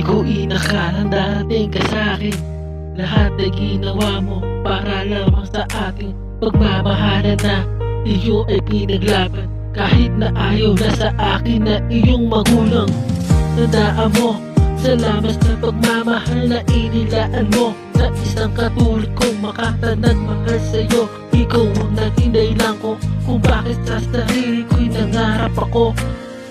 Biguin akala darating ka sa'kin. Lahat na ginawa mo para lamang sa ating pagmamahalan na iyo ay pinaglaban. Kahit na ayaw na sa akin na iyong magulang. Tandaan mo, salamat sa pagmamahal na inilaan mo sa isang katulad kong makatanag mahal sa'yo. Ikaw ang naging dahilan ko kung bakit sa sarili ko'y nangarap ako.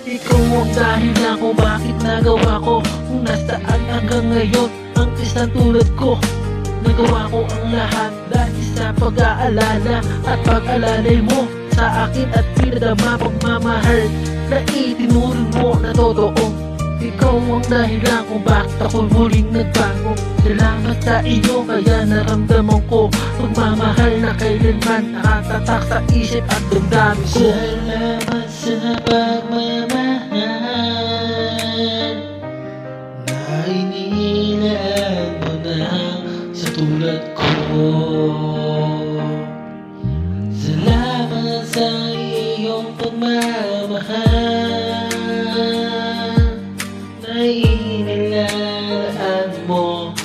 Ikaw ang dahilan kung bakit nagawa ko kung nasaan hanggang ngayon ang isang tulad ko. Nagawa ko ang lahat dahil sa pag-aalala at pag-alalay mo sa akin at pinadama pagmamahal na itinuro mo na totoo. Ikaw ang dahilan kung bakit ako muling nagbago. Salamat sa iyo kaya naramdaman ko pagmamahal na kailanman nakatatak sa isip at damdamin ko. Salamat sa pagmamahal na inilaan mo na sa tulad ko. Salamat sa iyong pagmamahal na inilaan mo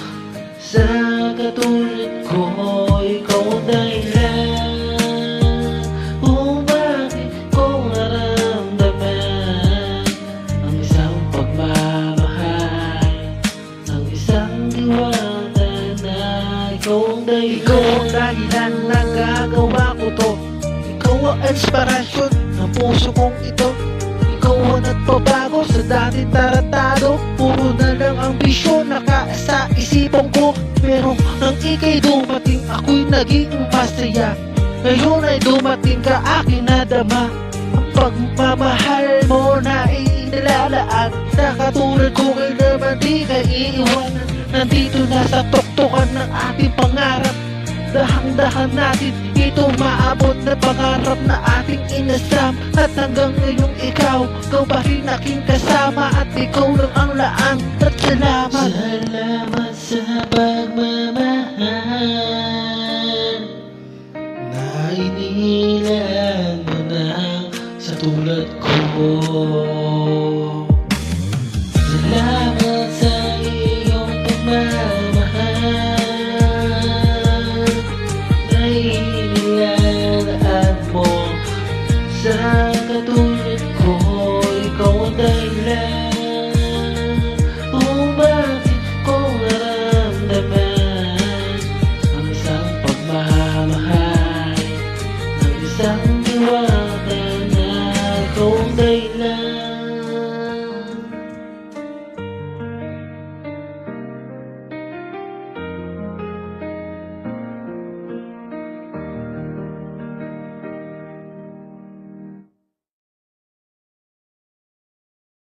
sa katulad ko. Ikaw ang dahilan kung bakit ko naramdaman ang isang pagmamahal, ang isang diwata na ikaw ang dahilan. Ikaw ang dahilan na gagawa ko to. Ikaw ang inspirasyon ng puso kong ito. Ikaw ang nagpabago sa dating taratado. Puro na lang ang bisyon nakaasa isipan ko. Pero nang ika'y dumating ako'y naging masaya. Ngayon ay dumating ka akin na dama. Ang pagmamahal mo na inilalaan na katulad ko kay naman di ka iiwanan. Nandito na sa tuktukan ng ating pangarap. Dahang-dahan natin ito maabot na pangarap na ating inasam. At hanggang ngayong ikaw pa rin aking kasama. At ikaw lang ang laan at salamat. Salamat sa pagmamahal na inilaan mo na sa tulad ko.